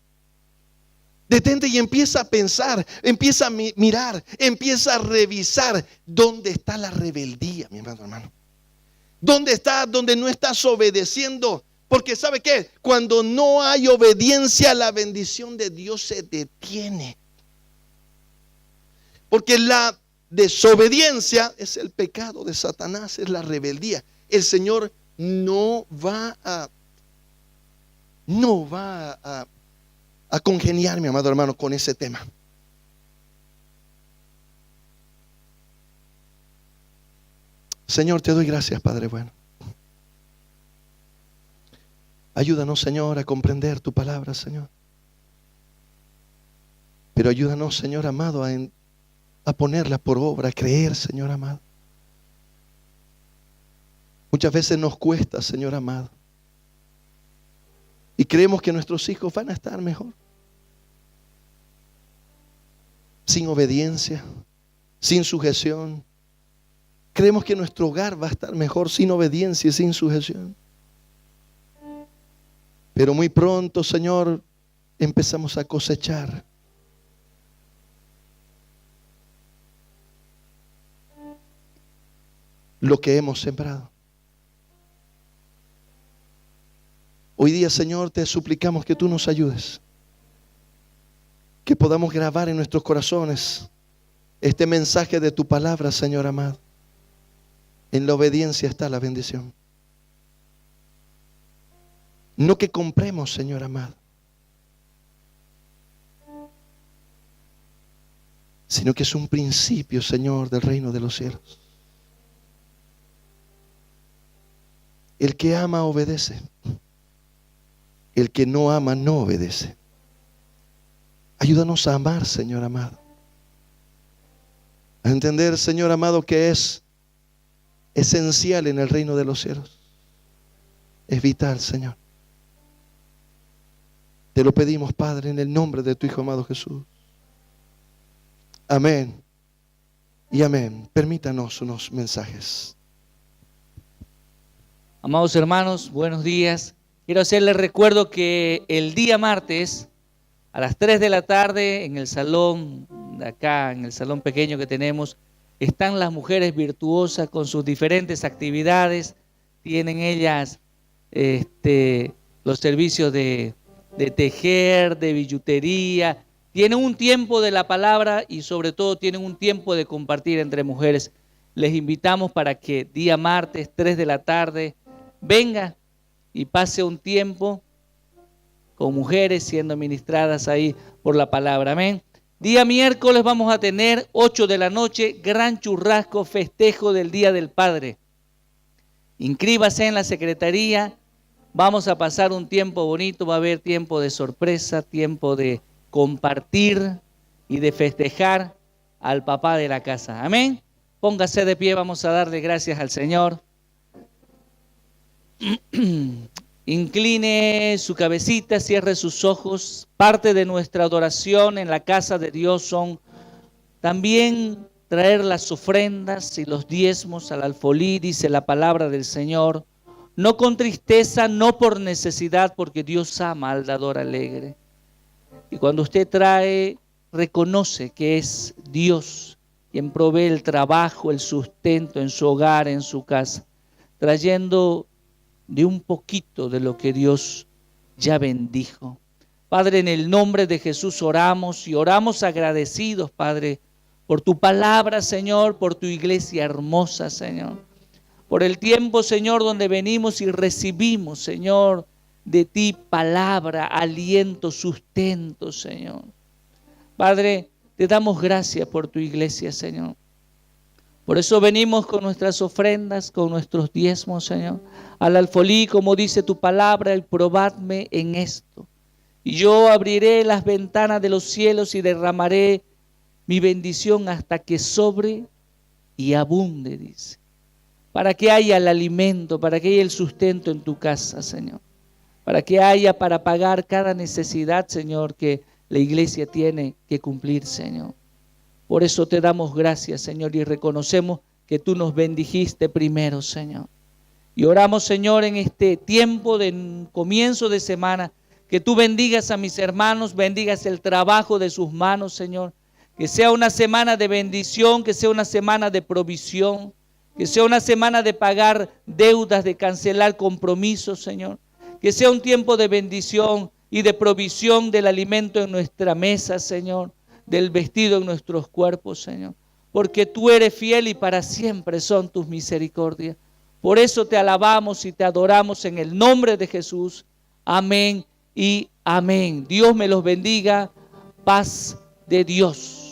[SPEAKER 1] Detente y empieza a pensar, empieza a mirar, empieza a revisar dónde está la rebeldía, mi amado hermano. ¿Dónde está? Donde no estás obedeciendo. Porque ¿sabe qué? Cuando no hay obediencia, la bendición de Dios se detiene. Porque la desobediencia es el pecado de Satanás, es la rebeldía. El Señor no va a congeniar, mi amado hermano, con ese tema. Señor, te doy gracias, Padre bueno. Ayúdanos, Señor, a comprender tu palabra, Señor. Pero ayúdanos, Señor amado, a ponerla por obra, a creer, Señor amado. Muchas veces nos cuesta, Señor amado. Y creemos que nuestros hijos van a estar mejor. Sin obediencia, sin sujeción. Creemos que nuestro hogar va a estar mejor sin obediencia y sin sujeción. Pero muy pronto, Señor, empezamos a cosechar. Lo que hemos sembrado. Hoy día, Señor, te suplicamos que tú nos ayudes. Que podamos grabar en nuestros corazones este mensaje de tu palabra, Señor amado. En la obediencia está la bendición. No que compremos, Señor amado, sino que es un principio, Señor, del reino de los cielos. El que ama obedece. El que no ama no obedece. Ayúdanos a amar, Señor amado. A entender, Señor amado, que es esencial en el reino de los cielos. Es vital, Señor. Te lo pedimos, Padre, en el nombre de tu Hijo amado Jesús. Amén y amén. Permítanos unos mensajes.
[SPEAKER 2] Amados hermanos, buenos días. Quiero hacerles recuerdo que el día martes a las 3 de la tarde en el salón de acá, en el salón pequeño que tenemos, están las mujeres virtuosas con sus diferentes actividades. Tienen ellas los servicios de tejer, de billutería. Tienen un tiempo de la palabra y sobre todo tienen un tiempo de compartir entre mujeres. Les invitamos para que día martes, 3 de la tarde, venga y pase un tiempo con mujeres siendo ministradas ahí por la palabra. Amén. Día miércoles vamos a tener 8 de la noche, gran churrasco, festejo del Día del Padre. Inscríbase en la secretaría. Vamos a pasar un tiempo bonito, va a haber tiempo de sorpresa, tiempo de compartir y de festejar al papá de la casa. Amén. Póngase de pie, vamos a darle gracias al Señor. Incline su cabecita, cierre sus ojos. Parte de nuestra adoración en la casa de Dios son también traer las ofrendas y los diezmos al alfolí, dice la palabra del Señor. No con tristeza, no por necesidad, porque Dios ama al dador alegre. Y cuando usted trae, reconoce que es Dios quien provee el trabajo, el sustento en su hogar, en su casa, trayendo de un poquito de lo que Dios ya bendijo. Padre, en el nombre de Jesús oramos y oramos agradecidos, Padre, por tu palabra, Señor, por tu iglesia hermosa, Señor. Por el tiempo, Señor, donde venimos y recibimos, Señor, de ti palabra, aliento, sustento, Señor. Padre, te damos gracias por tu iglesia, Señor. Por eso venimos con nuestras ofrendas, con nuestros diezmos, Señor, al alfolí, como dice tu palabra, y probadme en esto. Y yo abriré las ventanas de los cielos y derramaré mi bendición hasta que sobre y abunde, dice. Para que haya el alimento, para que haya el sustento en tu casa, Señor. Para que haya para pagar cada necesidad, Señor, que la iglesia tiene que cumplir, Señor. Por eso te damos gracias, Señor, y reconocemos que tú nos bendijiste primero, Señor. Y oramos, Señor, en este tiempo de comienzo de semana, que tú bendigas a mis hermanos, bendigas el trabajo de sus manos, Señor. Que sea una semana de bendición, que sea una semana de provisión, que sea una semana de pagar deudas, de cancelar compromisos, Señor. Que sea un tiempo de bendición y de provisión del alimento en nuestra mesa, Señor, del vestido en nuestros cuerpos, Señor. Porque tú eres fiel y para siempre son tus misericordias. Por eso te alabamos y te adoramos en el nombre de Jesús. Amén y amén. Dios me los bendiga. Paz de Dios.